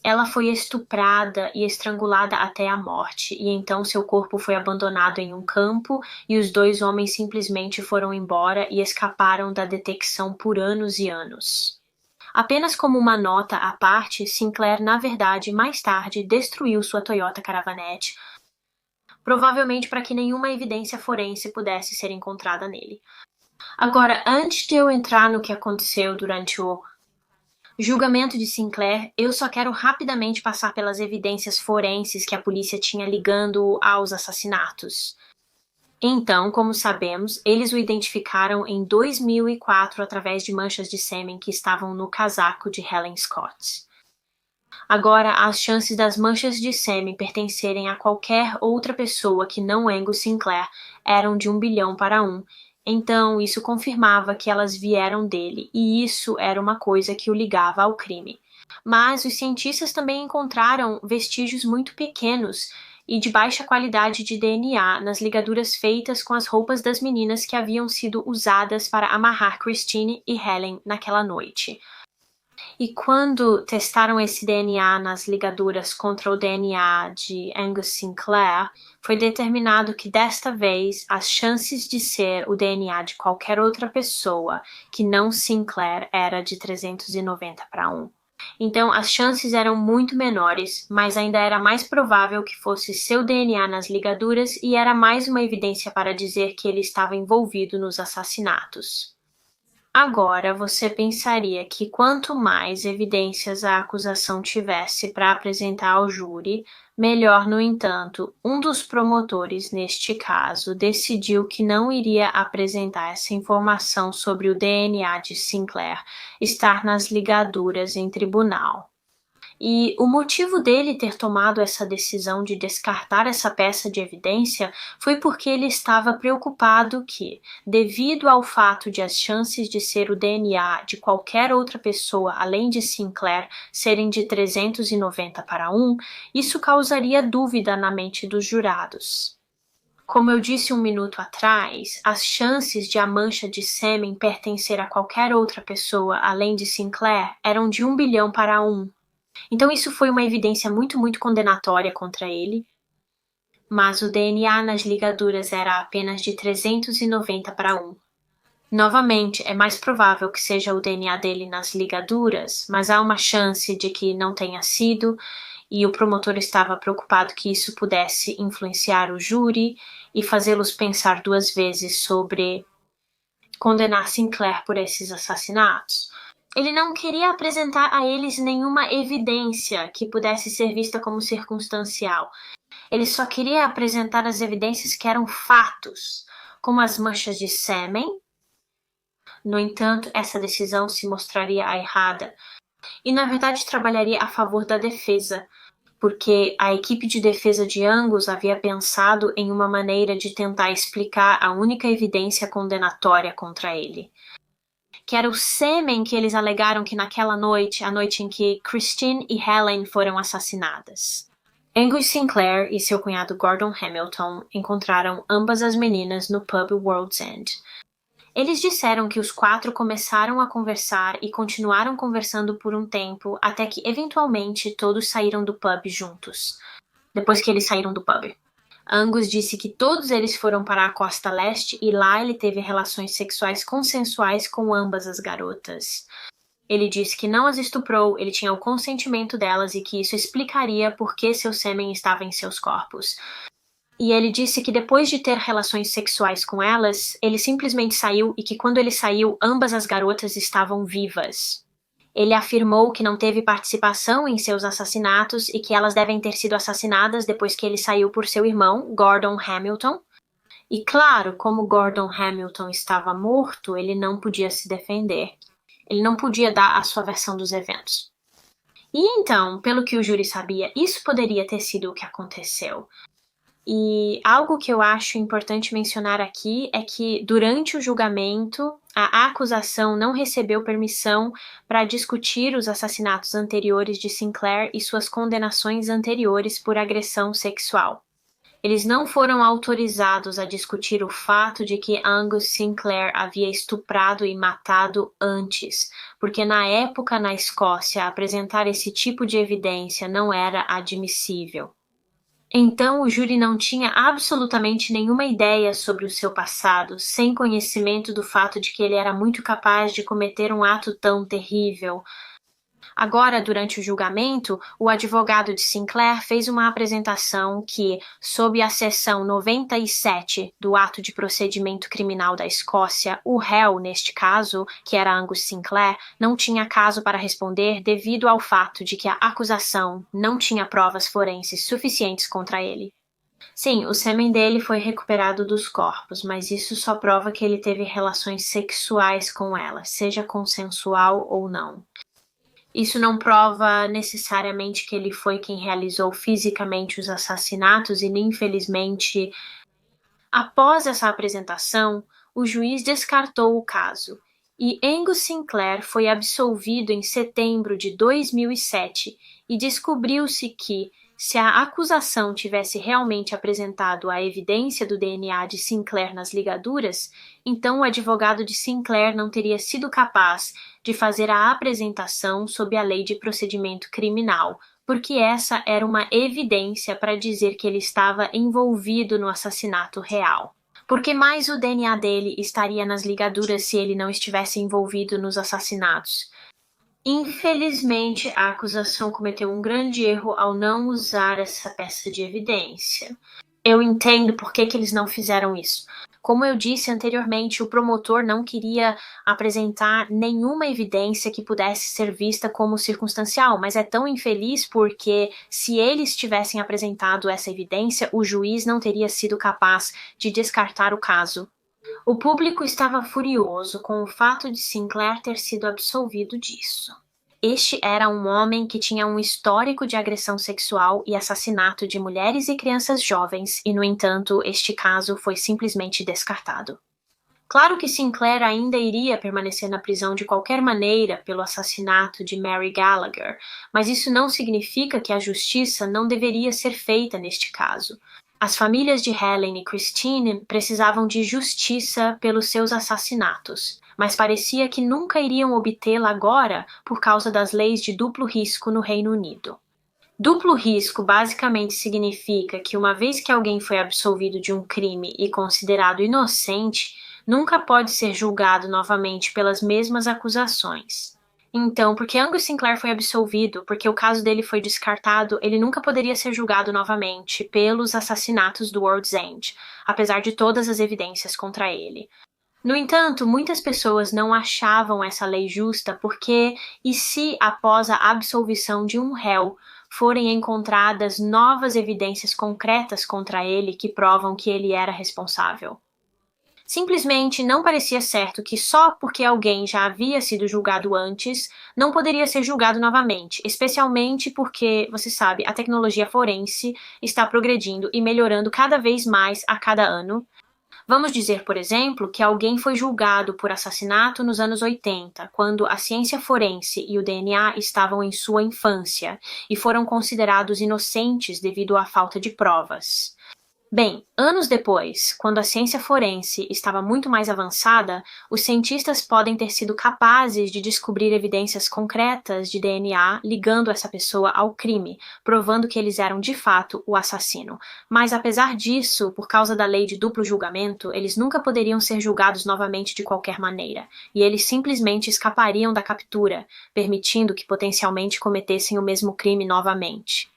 S1: Ela foi estuprada e estrangulada até a morte, e então seu corpo foi abandonado em um campo e os dois homens simplesmente foram embora e escaparam da detecção por anos e anos. Apenas como uma nota à parte, Sinclair, na verdade, mais tarde, destruiu sua Toyota Caravanette, provavelmente para que nenhuma evidência forense pudesse ser encontrada nele. Agora, antes de eu entrar no que aconteceu durante o julgamento de Sinclair, eu só quero rapidamente passar pelas evidências forenses que a polícia tinha ligando aos assassinatos. Então, como sabemos, eles o identificaram em 2004 através de manchas de sêmen que estavam no casaco de Helen Scott. Agora, as chances das manchas de sêmen pertencerem a qualquer outra pessoa que não Angus Sinclair eram de 1 bilhão para 1, então isso confirmava que elas vieram dele, e isso era uma coisa que o ligava ao crime. Mas os cientistas também encontraram vestígios muito pequenos e de baixa qualidade de DNA nas ligaduras feitas com as roupas das meninas que haviam sido usadas para amarrar Christine e Helen naquela noite. E quando testaram esse DNA nas ligaduras contra o DNA de Angus Sinclair, foi determinado que desta vez as chances de ser o DNA de qualquer outra pessoa que não Sinclair era de 390 para 1. Então, as chances eram muito menores, mas ainda era mais provável que fosse seu DNA nas ligaduras e era mais uma evidência para dizer que ele estava envolvido nos assassinatos. Agora, você pensaria que quanto mais evidências a acusação tivesse para apresentar ao júri, melhor. No entanto, um dos promotores neste caso decidiu que não iria apresentar essa informação sobre o DNA de Sinclair estar nas ligaduras em tribunal. E o motivo dele ter tomado essa decisão de descartar essa peça de evidência foi porque ele estava preocupado que, devido ao fato de as chances de ser o DNA de qualquer outra pessoa além de Sinclair serem de 390 para 1, isso causaria dúvida na mente dos jurados. Como eu disse um minuto atrás, as chances de a mancha de sêmen pertencer a qualquer outra pessoa além de Sinclair eram de 1 bilhão para 1. Então isso foi uma evidência muito condenatória contra ele, mas o DNA nas ligaduras era apenas de 390 para 1. Novamente, é mais provável que seja o DNA dele nas ligaduras, mas há uma chance de que não tenha sido, e o promotor estava preocupado que isso pudesse influenciar o júri e fazê-los pensar duas vezes sobre condenar Sinclair por esses assassinatos. Ele não queria apresentar a eles nenhuma evidência que pudesse ser vista como circunstancial. Ele só queria apresentar as evidências que eram fatos, como as manchas de sêmen. No entanto, essa decisão se mostraria a errada e, na verdade, trabalharia a favor da defesa, porque a equipe de defesa de Angus havia pensado em uma maneira de tentar explicar a única evidência condenatória contra ele. que era o sêmen que eles alegaram que naquela noite, a noite em que Christine e Helen foram assassinadas. Angus Sinclair e seu cunhado Gordon Hamilton encontraram ambas as meninas no pub World's End. Eles disseram que os 4 começaram a conversar e continuaram conversando por um tempo até que, eventualmente, todos saíram do pub juntos. Depois que eles saíram do pub. Angus disse que todos eles foram para a costa leste e lá ele teve relações sexuais consensuais com ambas as garotas. Ele disse que não as estuprou, ele tinha o consentimento delas e que isso explicaria por que seu sêmen estava em seus corpos. E ele disse que depois de ter relações sexuais com elas, ele simplesmente saiu e que quando ele saiu, ambas as garotas estavam vivas. Ele afirmou que não teve participação em seus assassinatos e que elas devem ter sido assassinadas depois que ele saiu por seu irmão, Gordon Hamilton. E claro, como Gordon Hamilton estava morto, ele não podia se defender. Ele não podia dar a sua versão dos eventos. E então, pelo que o júri sabia, isso poderia ter sido o que aconteceu. E algo que eu acho importante mencionar aqui é que, durante o julgamento, a acusação não recebeu permissão para discutir os assassinatos anteriores de Sinclair e suas condenações anteriores por agressão sexual. Eles não foram autorizados a discutir o fato de que Angus Sinclair havia estuprado e matado antes, porque na época na Escócia apresentar esse tipo de evidência não era admissível. Então o júri não tinha absolutamente nenhuma ideia sobre o seu passado, sem conhecimento do fato de que ele era muito capaz de cometer um ato tão terrível. Agora, durante o julgamento, o advogado de Sinclair fez uma apresentação que, sob a seção 97 do Ato de Procedimento Criminal da Escócia, o réu, neste caso, que era Angus Sinclair, não tinha caso para responder devido ao fato de que a acusação não tinha provas forenses suficientes contra ele. Sim, o sêmen dele foi recuperado dos corpos, mas isso só prova que ele teve relações sexuais com ela, seja consensual ou não. Isso não prova necessariamente que ele foi quem realizou fisicamente os assassinatos e, infelizmente, após essa apresentação, o juiz descartou o caso e Angus Sinclair foi absolvido em setembro de 2007 e descobriu-se que, se a acusação tivesse realmente apresentado a evidência do DNA de Sinclair nas ligaduras, então o advogado de Sinclair não teria sido capaz de fazer a apresentação sob a lei de procedimento criminal, porque essa era uma evidência para dizer que ele estava envolvido no assassinato real. Porque mais o DNA dele estaria nas ligaduras se ele não estivesse envolvido nos assassinatos? Infelizmente, a acusação cometeu um grande erro ao não usar essa peça de evidência. Eu entendo por que eles não fizeram isso. Como eu disse anteriormente, o promotor não queria apresentar nenhuma evidência que pudesse ser vista como circunstancial, mas é tão infeliz porque, se eles tivessem apresentado essa evidência, o juiz não teria sido capaz de descartar o caso. O público estava furioso com o fato de Sinclair ter sido absolvido disso. Este era um homem que tinha um histórico de agressão sexual e assassinato de mulheres e crianças jovens, e, no entanto, este caso foi simplesmente descartado. Claro que Sinclair ainda iria permanecer na prisão de qualquer maneira pelo assassinato de Mary Gallagher, mas isso não significa que a justiça não deveria ser feita neste caso. As famílias de Helen e Christine precisavam de justiça pelos seus assassinatos, mas parecia que nunca iriam obtê-la agora por causa das leis de duplo risco no Reino Unido. Duplo risco basicamente significa que uma vez que alguém foi absolvido de um crime e considerado inocente, nunca pode ser julgado novamente pelas mesmas acusações. Então, porque Angus Sinclair foi absolvido, porque o caso dele foi descartado, ele nunca poderia ser julgado novamente pelos assassinatos do World's End, apesar de todas as evidências contra ele. No entanto, muitas pessoas não achavam essa lei justa porque, e se após a absolvição de um réu forem encontradas novas evidências concretas contra ele que provam que ele era responsável? Simplesmente não parecia certo que só porque alguém já havia sido julgado antes, não poderia ser julgado novamente, especialmente porque, você sabe, a tecnologia forense está progredindo e melhorando cada vez mais a cada ano. Vamos dizer, por exemplo, que alguém foi julgado por assassinato nos anos 80, quando a ciência forense e o DNA estavam em sua infância e foram considerados inocentes devido à falta de provas. Bem, anos depois, quando a ciência forense estava muito mais avançada, os cientistas podem ter sido capazes de descobrir evidências concretas de DNA ligando essa pessoa ao crime, provando que eles eram de fato o assassino. Mas apesar disso, por causa da lei de duplo julgamento, eles nunca poderiam ser julgados novamente de qualquer maneira, e eles simplesmente escapariam da captura, permitindo que potencialmente cometessem o mesmo crime novamente.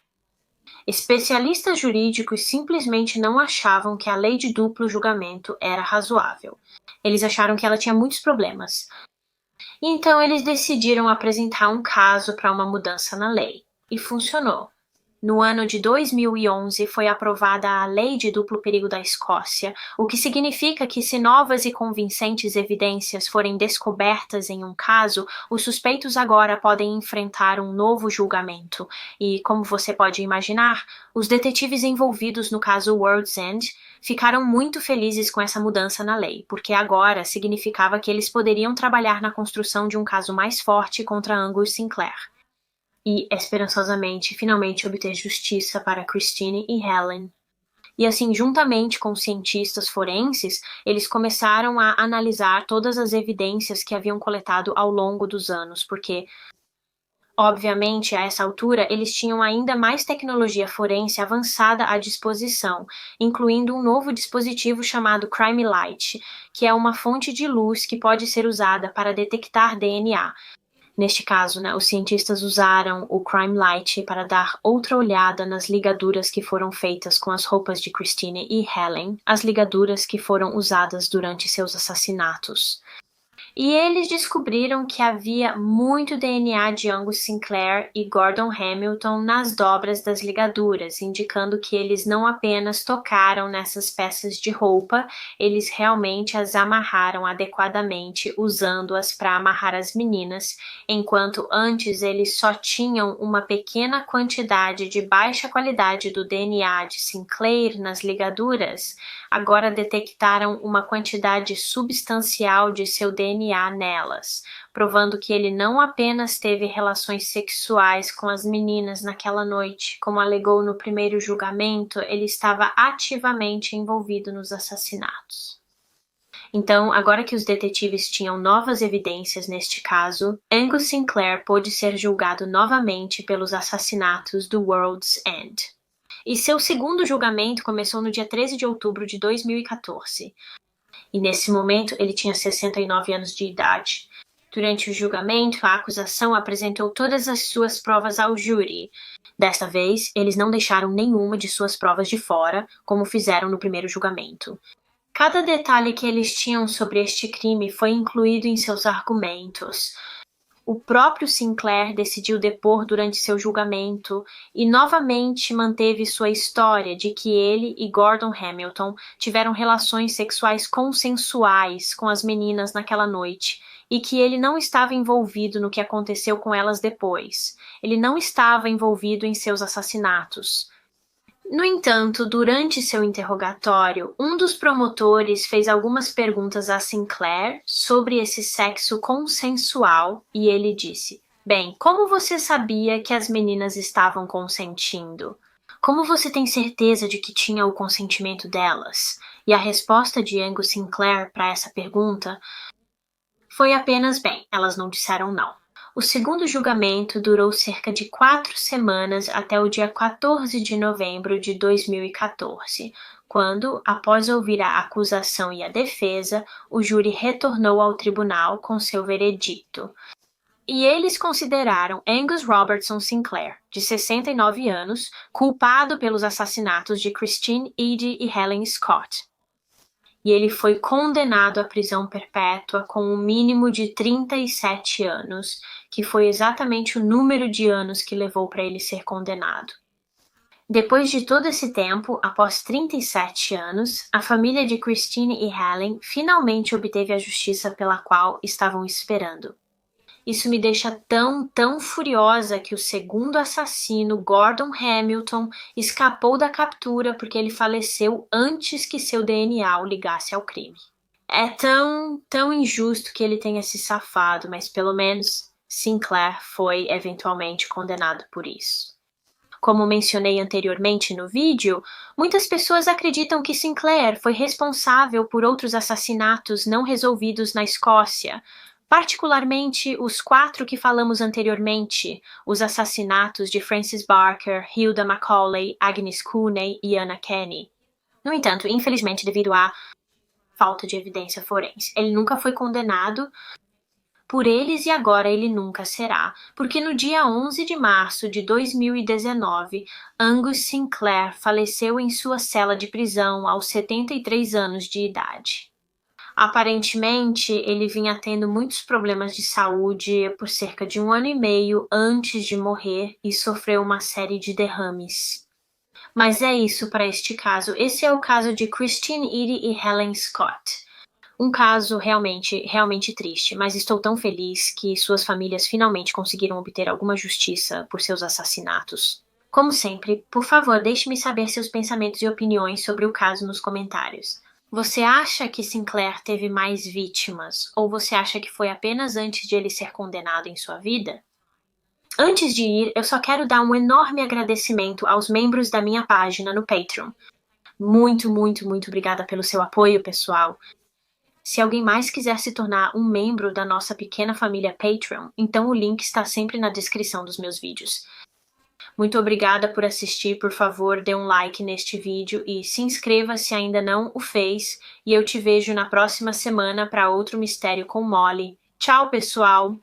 S1: Especialistas jurídicos simplesmente não achavam que a lei de duplo julgamento era razoável. Eles acharam que ela tinha muitos problemas. Então eles decidiram apresentar um caso para uma mudança na lei. E funcionou. No ano de 2011 foi aprovada a Lei de Duplo Perigo da Escócia, o que significa que se novas e convincentes evidências forem descobertas em um caso, os suspeitos agora podem enfrentar um novo julgamento. E, como você pode imaginar, os detetives envolvidos no caso World's End ficaram muito felizes com essa mudança na lei, porque agora significava que eles poderiam trabalhar na construção de um caso mais forte contra Angus Sinclair. E, esperançosamente, finalmente obter justiça para Christine e Helen. E assim, juntamente com os cientistas forenses, eles começaram a analisar todas as evidências que haviam coletado ao longo dos anos, porque, obviamente, a essa altura, eles tinham ainda mais tecnologia forense avançada à disposição, incluindo um novo dispositivo chamado Crime Light, que é uma fonte de luz que pode ser usada para detectar DNA. Neste caso, os cientistas usaram o Crime Light para dar outra olhada nas ligaduras que foram feitas com as roupas de Christine e Helen, as ligaduras que foram usadas durante seus assassinatos. E eles descobriram que havia muito DNA de Angus Sinclair e Gordon Hamilton nas dobras das ligaduras, indicando que eles não apenas tocaram nessas peças de roupa, eles realmente as amarraram adequadamente, usando-as para amarrar as meninas, enquanto antes eles só tinham uma pequena quantidade de baixa qualidade do DNA de Sinclair nas ligaduras. Agora detectaram uma quantidade substancial de seu DNA nelas, provando que ele não apenas teve relações sexuais com as meninas naquela noite, como alegou no primeiro julgamento, ele estava ativamente envolvido nos assassinatos. Então, agora que os detetives tinham novas evidências neste caso, Angus Sinclair pôde ser julgado novamente pelos assassinatos do World's End. E seu segundo julgamento começou no dia 13 de outubro de 2014. E nesse momento ele tinha 69 anos de idade. Durante o julgamento, a acusação apresentou todas as suas provas ao júri. Desta vez, eles não deixaram nenhuma de suas provas de fora, como fizeram no primeiro julgamento. Cada detalhe que eles tinham sobre este crime foi incluído em seus argumentos. O próprio Sinclair decidiu depor durante seu julgamento e novamente manteve sua história de que ele e Gordon Hamilton tiveram relações sexuais consensuais com as meninas naquela noite e que ele não estava envolvido no que aconteceu com elas depois. Ele não estava envolvido em seus assassinatos. No entanto, durante seu interrogatório, um dos promotores fez algumas perguntas a Sinclair sobre esse sexo consensual e ele disse: "Bem, como você sabia que as meninas estavam consentindo? Como você tem certeza de que tinha o consentimento delas?" E a resposta de Angus Sinclair para essa pergunta foi apenas: "Bem, elas não disseram não." O segundo julgamento durou cerca de 4 semanas até o dia 14 de novembro de 2014, quando, após ouvir a acusação e a defesa, o júri retornou ao tribunal com seu veredicto. E eles consideraram Angus Robertson Sinclair, de 69 anos, culpado pelos assassinatos de Christine Eady e Helen Scott. E ele foi condenado à prisão perpétua com um mínimo de 37 anos, que foi exatamente o número de anos que levou para ele ser condenado. Depois de todo esse tempo, após 37 anos, a família de Christine e Helen finalmente obteve a justiça pela qual estavam esperando. Isso me deixa tão furiosa que o segundo assassino, Gordon Hamilton, escapou da captura porque ele faleceu antes que seu DNA o ligasse ao crime. É tão injusto que ele tenha se safado, mas pelo menos Sinclair foi eventualmente condenado por isso. Como mencionei anteriormente no vídeo, muitas pessoas acreditam que Sinclair foi responsável por outros assassinatos não resolvidos na Escócia, particularmente os 4 que falamos anteriormente, os assassinatos de Francis Barker, Hilda Macaulay, Agnes Cooney e Anna Kenny. No entanto, infelizmente, devido à falta de evidência forense, ele nunca foi condenado por eles e agora ele nunca será, porque no dia 11 de março de 2019, Angus Sinclair faleceu em sua cela de prisão aos 73 anos de idade. Aparentemente, ele vinha tendo muitos problemas de saúde por cerca de 1 ano e meio antes de morrer e sofreu uma série de derrames. Mas é isso para este caso. Esse é o caso de Christine Eady e Helen Scott. Um caso realmente triste, mas estou tão feliz que suas famílias finalmente conseguiram obter alguma justiça por seus assassinatos. Como sempre, por favor, deixe-me saber seus pensamentos e opiniões sobre o caso nos comentários. Você acha que Sinclair teve mais vítimas, ou você acha que foi apenas antes de ele ser condenado em sua vida? Antes de ir, eu só quero dar um enorme agradecimento aos membros da minha página no Patreon. Muito obrigada pelo seu apoio, pessoal. Se alguém mais quiser se tornar um membro da nossa pequena família Patreon, então o link está sempre na descrição dos meus vídeos. Muito obrigada por assistir, por favor, dê um like neste vídeo e se inscreva se ainda não o fez, e eu te vejo na próxima semana para outro mistério com Molly. Tchau, pessoal!